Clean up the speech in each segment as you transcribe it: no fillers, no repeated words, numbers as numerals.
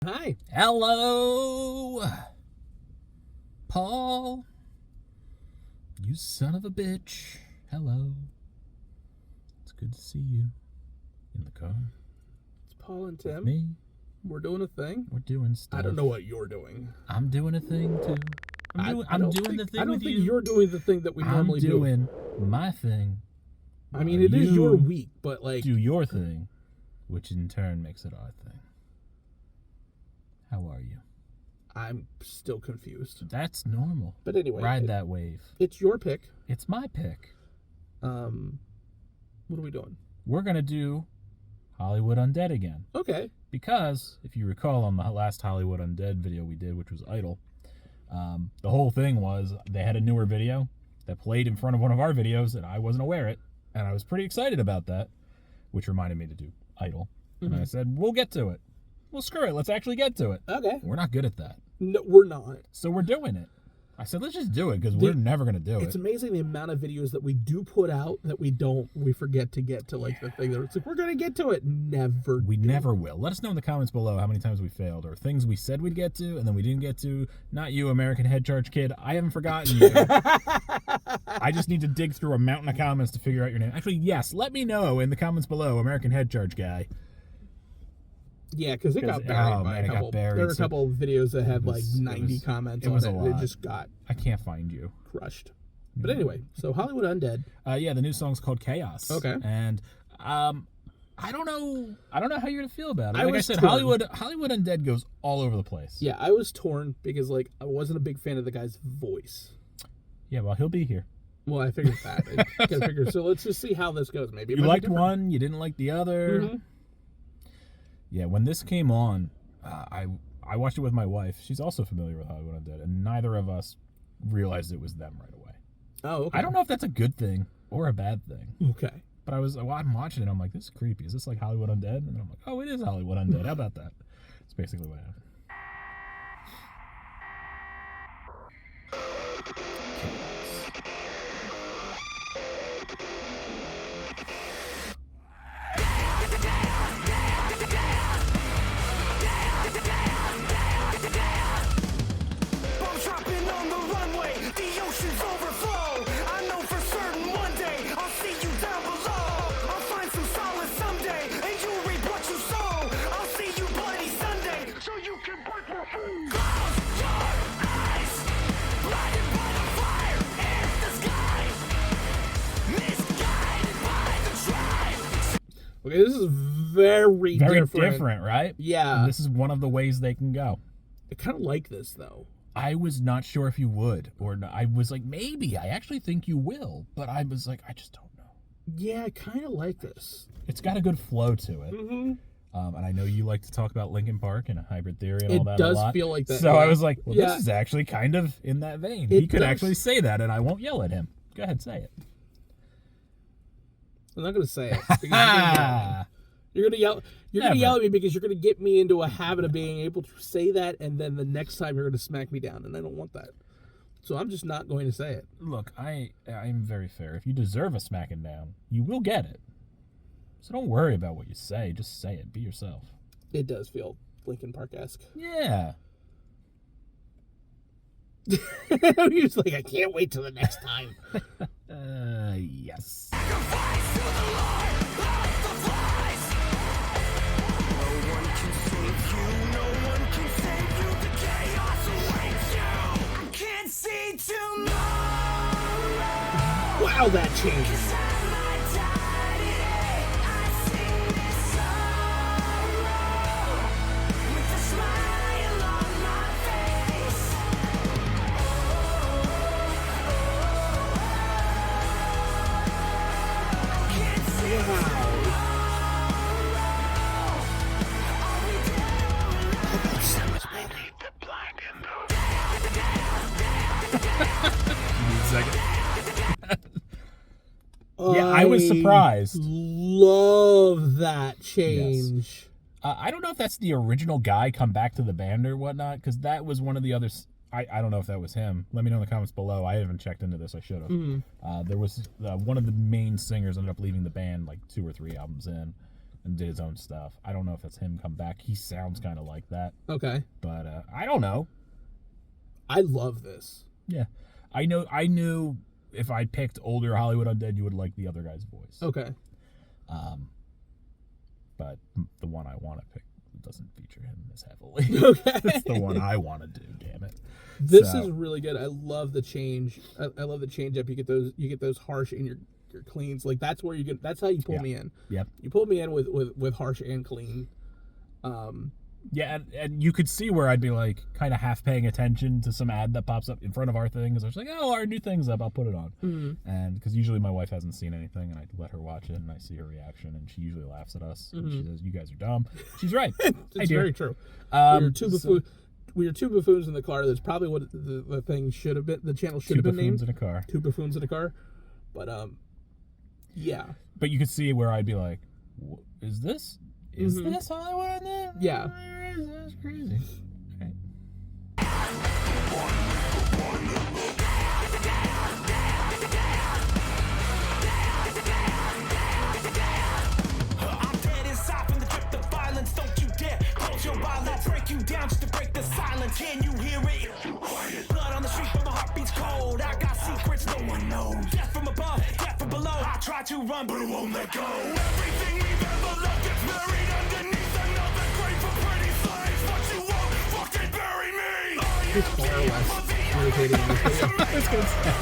Hi. Hello, Paul. You son of a bitch. Hello. It's good to see you in the car. It's Paul and Tim. Me. We're doing a thing. We're doing stuff. I don't know what you're doing. I'm doing a thing too. I'm doing the thing I don't with think you. you're doing the thing that we normally do. I'm doing my thing. I mean, it is your week, but like... Do your thing, which in turn makes it our thing. How are you? I'm still confused. That's normal. But anyway. Ride that wave. It's your pick. It's my pick. What are we doing? We're going to do Hollywood Undead again. Okay. Because, if you recall on the last Hollywood Undead video we did, which was Idol, the whole thing was they had a newer video that played in front of one of our videos and I wasn't aware it. And I was pretty excited about that, which reminded me to do Idol. Mm-hmm. And I said, we'll get to it. Well, screw it. Let's actually get to it. Okay. We're not good at that. No, we're not. So we're doing it. I said, let's just do it because we're never going to do it. It's amazing the amount of videos that we do put out that we forget to get to, like, the thing that it's like, we're going to get to it. We never will. Let us know in the comments below how many times we failed or things we said we'd get to and then we didn't get to. Not you, American Head Charge Kid. I haven't forgotten you. I just need to dig through a mountain of comments to figure out your name. Actually, yes, let me know in the comments below, American Head Charge Guy. Yeah, because it got buried by a couple. There were a couple of videos that had like 90 comments on it. And it just got... I can't find you. Crushed. But anyway, so Hollywood Undead. Yeah, the new song's called Chaos. Okay. And I don't know how you're gonna feel about it. Like I said, torn. Hollywood Undead goes all over the place. Yeah, I was torn because like I wasn't a big fan of the guy's voice. Yeah, well, he'll be here. Well, I figured that. So let's just see how this goes. Maybe you liked one, you didn't like the other. Mm-hmm. Yeah, when this came on, I watched it with my wife. She's also familiar with Hollywood Undead, and neither of us realized it was them right away. Oh, okay. I don't know if that's a good thing or a bad thing. Okay. But I'm watching it, I'm like, this is creepy. Is this like Hollywood Undead? And then I'm like, oh, it is Hollywood Undead. How about that? That's basically what happened. Okay, this is very different, right? Yeah. And this is one of the ways they can go. I kind of like this, though. I was not sure if you would, or not. I was like, maybe. I actually think you will, but I was like, I just don't know. Yeah, I kind of like this. It's got a good flow to it. Mm-hmm. And I know you like to talk about Linkin Park and a hybrid theory and all that a lot. It does feel like that. So yeah. I was like, well, this is actually kind of in that vein. He could actually say that, and I won't yell at him. Go ahead, say it. I'm not going to say it. You're going to yell. You're going to yell at me because you're going to get me into a habit of being able to say that, and then the next time you're going to smack me down, and I don't want that. So I'm just not going to say it. Look, I'm very fair. If you deserve a smacking down, you will get it. So don't worry about what you say. Just say it. Be yourself. It does feel Linkin Park-esque. Yeah. You're just like, I can't wait till the next time. Yes. Sacrifice to the Lord of the flies. No one can save you. No one can save you. The chaos awaits you. I can't see tomorrow. Wow, that changed. Yeah, I was surprised. Love that change. Yes. I don't know if that's the original guy come back to the band or whatnot, because that was one of the others. I don't know if that was him. Let me know in the comments below. I haven't checked into this. I should have. Mm-hmm. There was one of the main singers ended up leaving the band like 2 or 3 albums in. and did his own stuff. I don't know if that's him come back. He sounds kind of like that. Okay. But I don't know. I love this. Yeah. I knew if I picked older Hollywood Undead, you would like the other guy's voice. Okay. But the one I want to pick doesn't feature him as heavily. Okay. It's the one I want to do, damn it. This is really good. I love the change. I love the change up. You get those harsh in your cleans. Like that's where you get. That's how you pull me in. Yep. You pull me in with harsh and clean. Yeah, and you could see where I'd be like kind of half paying attention to some ad that pops up in front of our thing because I was like, oh, our new thing's up, I'll put it on. Mm-hmm. And because usually my wife hasn't seen anything and I let her watch it and I see her reaction and she usually laughs at us and she says, you guys are dumb. She's right. It's very true. We were two buffoons in the car. That's probably what the thing should have been. The channel should have been named. Two buffoons in a car. Two buffoons in a car. But yeah. But you could see where I'd be like, is this Hollywood Undead? Yeah. That's crazy. Okay. I'm dead inside from the grip of violence. Don't you dare close your eyes. I'll break you down just to break the silence. Can you hear it? Blood on the street, but my heart beats cold. I got secrets no one knows. Death from above, death from below. I try to run, but it won't let go. Everything we've ever loved gets buried underneath another grave for pretty slaves. But you won't fucking bury me. It's far less irritating in this video. I was gonna say.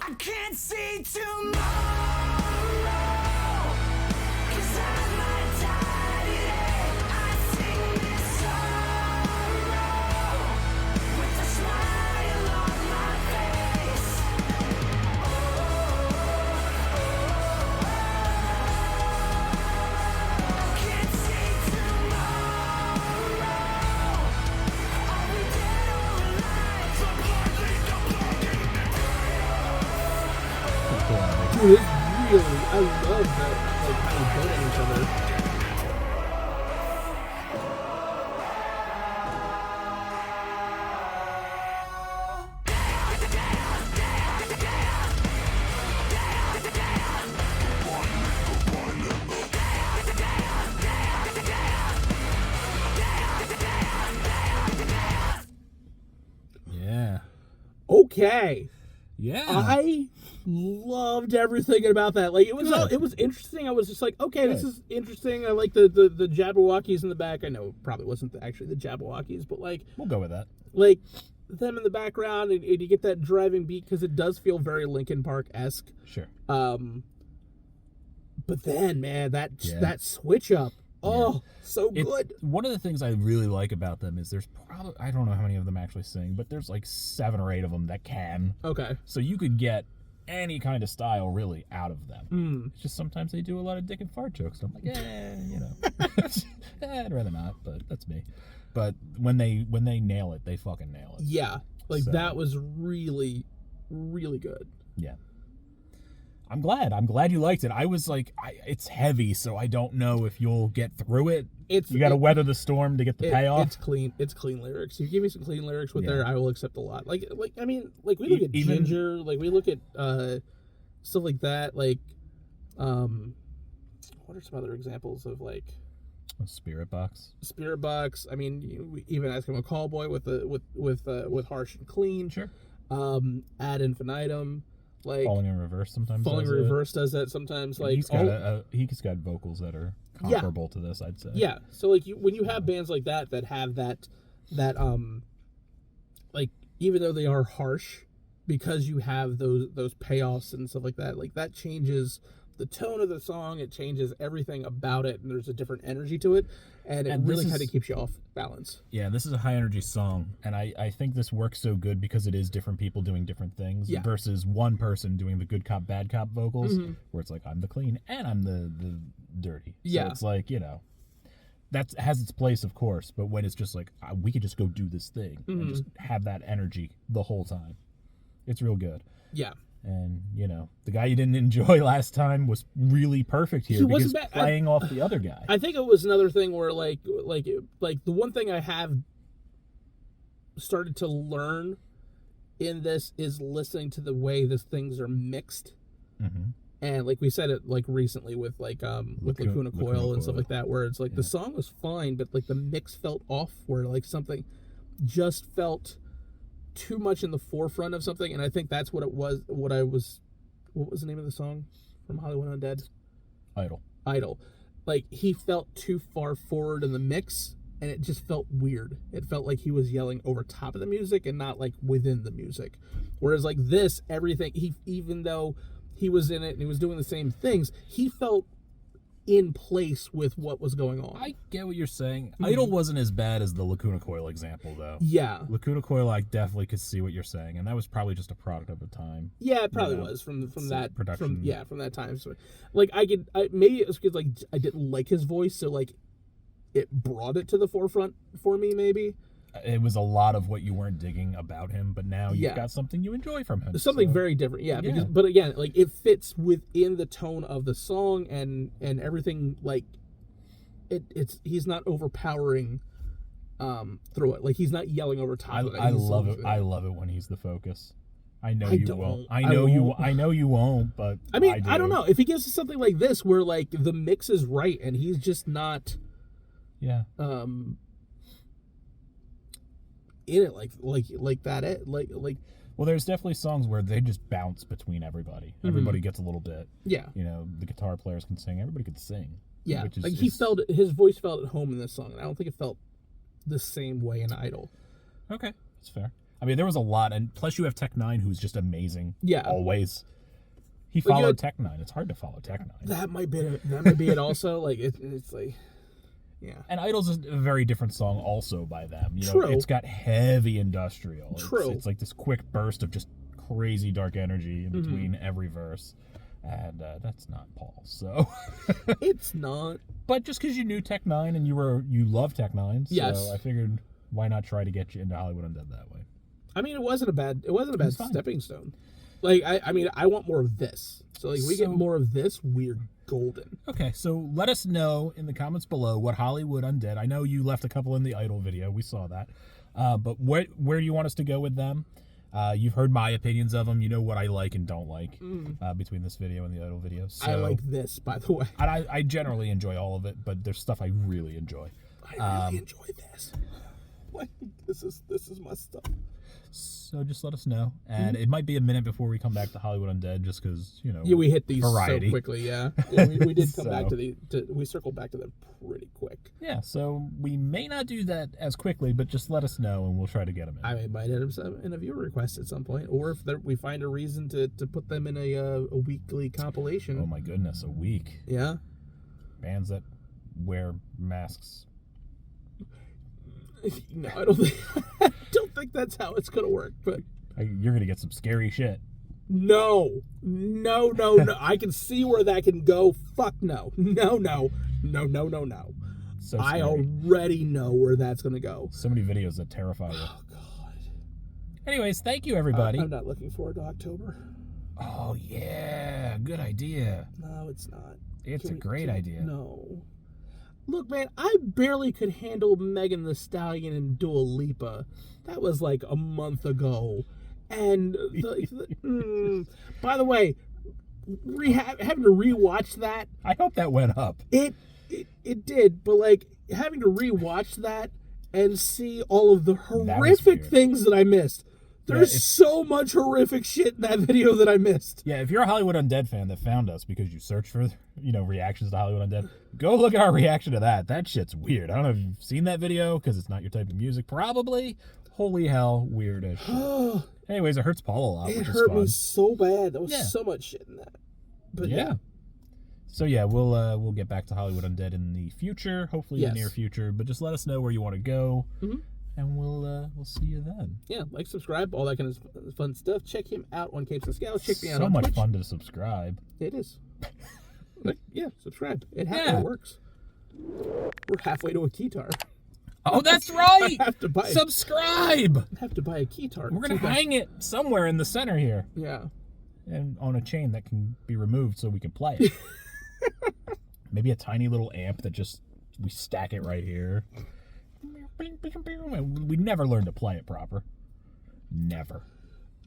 I can't see tomorrow, 'cause I might die today. I sing this sorrow with a smile on my face. I can't see tomorrow. Are we dead or alive? So blindly Dude, it's really. I love that. Like how you build on each other. Yeah. Okay. Yeah. I loved everything about that. Like it was interesting. I was just like, okay, this is interesting. I like the Jabberwockies in the back. I know it probably wasn't actually the Jabberwockies, but like We'll go with that. like them in the background, and you get that driving beat because it does feel very Linkin Park-esque. Sure. But then, man, that switch up. Oh, so good. One of the things I really like about them is there's probably, I don't know how many of them actually sing, but there's like 7 or 8 of them that can. Okay. So you could get any kind of style really out of them. It's just sometimes they do a lot of dick and fart jokes. And I'm like, I'd rather not, but that's me. But when they nail it, they fucking nail it. Yeah. Like that was really, really good. Yeah. I'm glad you liked it. I was like, it's heavy, so I don't know if you'll get through it. You got to weather the storm to get the payoff. It's clean lyrics. If you give me some clean lyrics with there, I will accept a lot. Like I mean, like we look at Ginger, like we look at stuff like that. Like, what are some other examples of like Spirit Box? Spirit Box. I mean, even Ask Him a Callboy with Harsh and Clean. Sure. Ad Infinitum. Like Falling in Reverse sometimes. Falling in Reverse does that sometimes. Like he's got vocals that are comparable to this, I'd say. Yeah. So like when you have bands like that have that like even though they are harsh, because you have those payoffs and stuff like that changes the tone of the song. It changes everything about it, and there's a different energy to it, and it really kind of keeps you off balance. Yeah, this is a high energy song, and I think this works so good because it is different people doing different things versus one person doing the good cop bad cop vocals, where it's like I'm the clean and I'm the dirty. So it's like, that has its place, of course, but when it's just like we could just go do this thing and just have that energy the whole time, it's real good. Yeah. And, the guy you didn't enjoy last time was really perfect here because playing off the other guy. I think it was another thing where, like the one thing I have started to learn in this is listening to the way these things are mixed. Mm-hmm. And like we said it like recently with like with Lacuna Coil and stuff like that, where it's like the song was fine, but like the mix felt off, where like something just felt too much in the forefront of something. And I think that's what it was. What was the name of the song from Hollywood Undead? Idol. Like he felt too far forward in the mix, and it just felt weird. It felt like he was yelling over top of the music and not like within the music. Whereas like this, everything, even though he was in it and he was doing the same things, he felt in place with what was going on. I get what you're saying. Idol wasn't as bad as the Lacuna Coil example, though. Yeah. Lacuna Coil, I definitely could see what you're saying, and that was probably just a product of the time. Yeah, it probably was from that production. From that time. So, like maybe it was because like I didn't like his voice, so like it brought it to the forefront for me. Maybe it was a lot of what you weren't digging about him, but now you've got something you enjoy from him. Something very different, because but again, like it fits within the tone of the song and everything. Like it's he's not overpowering through it. Like he's not yelling over top of it. I love it. I love it when he's the focus. I know you won't. I know you won't, but I mean, I don't know if he gives us something like this where like the mix is right and he's just not. Yeah. In it like that like well, there's definitely songs where they just bounce between everybody. Everybody gets a little bit. Yeah. You know, the guitar players can sing. Everybody can sing. Yeah. Like his voice felt at home in this song. I don't think it felt the same way in Idol. Okay, that's fair. I mean, there was a lot, and plus you have Tech 9, who's just amazing. Yeah. Always. He followed Tech 9. It's hard to follow Tech 9. That might be it also. Like it's like. Yeah. And Idol's a very different song also by them. You know, True. It's got heavy industrial. True. It's like this quick burst of just crazy dark energy in between every verse. And that's not Paul, so... It's not. But just because you knew Tech 9 and you love Tech 9, so yes. I figured why not try to get you into Hollywood Undead that way. I mean, it wasn't a bad stepping stone. Like, I mean, I want more of this. So, like, we get more of this, we're golden. Okay, so let us know in the comments below what Hollywood Undead. I know you left a couple in the Idol video. We saw that. But where do you want us to go with them? You've heard my opinions of them. You know what I like and don't like between this video and the Idol video. So, I like this, by the way. And I generally enjoy all of it, but there's stuff I really enjoy. I really enjoy this. Like, this is my stuff. So just let us know, and it might be a minute before we come back to Hollywood Undead, just because we hit these variety. So quickly. Yeah, we did come back we circled back to them pretty quick. Yeah, so we may not do that as quickly, but just let us know, and we'll try to get them in. I might end up in a viewer request at some point, or if we find a reason to put them in a weekly compilation. Oh my goodness, a week! Yeah, bands that wear masks. No, I don't think that's how it's gonna work. But you're gonna get some scary shit. No. I can see where that can go. Fuck no. No. So I already know where that's gonna go. So many videos that terrify you. Oh God. Anyways, thank you everybody. I'm not looking forward to October. Oh yeah, good idea. No, it's not. It's a great idea. No. Look, man, I barely could handle Megan Thee Stallion and Dua Lipa. That was like a month ago. And, by the way, having to rewatch that. I hope that went up. It did, but like having to rewatch that and see all of the horrific things that I missed. There's so much horrific shit in that video that I missed. Yeah, if you're a Hollywood Undead fan that found us because you searched for, reactions to Hollywood Undead, go look at our reaction to that. That shit's weird. I don't know if you've seen that video because it's not your type of music. Probably. Holy hell, weird as shit. Anyways, it hurts Paul a lot. It hurt me so bad. There was so much shit in that. But yeah. So yeah, we'll get back to Hollywood Undead in the future, hopefully in the near future. But just let us know where you want to go. And we'll see you then. Yeah, like, subscribe, all that kind of fun stuff. Check him out on Capes And Scowls. Check me out on So much Twitch. fun to subscribe. It is. But yeah, subscribe. It works. We're halfway to a keytar. Oh, that's right! I have to buy subscribe! I have to buy a keytar. We're going to hang it somewhere in the center here. Yeah. And on a chain that can be removed so we can play it. Maybe a tiny little amp that we stack it right here. We never learned to play it proper. Never.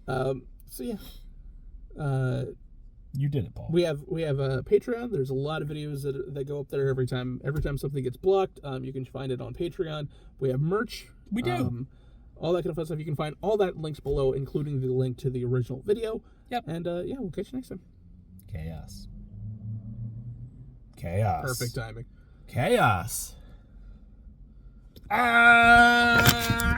So yeah. You did it, Paul. We have a Patreon. There's a lot of videos that go up there every time something gets blocked. You can find it on Patreon. We have merch. We do. All that kind of fun stuff. You can find all that links below, including the link to the original video. Yep. And yeah, we'll catch you next time. Chaos. Chaos. Perfect timing. Chaos. Ah!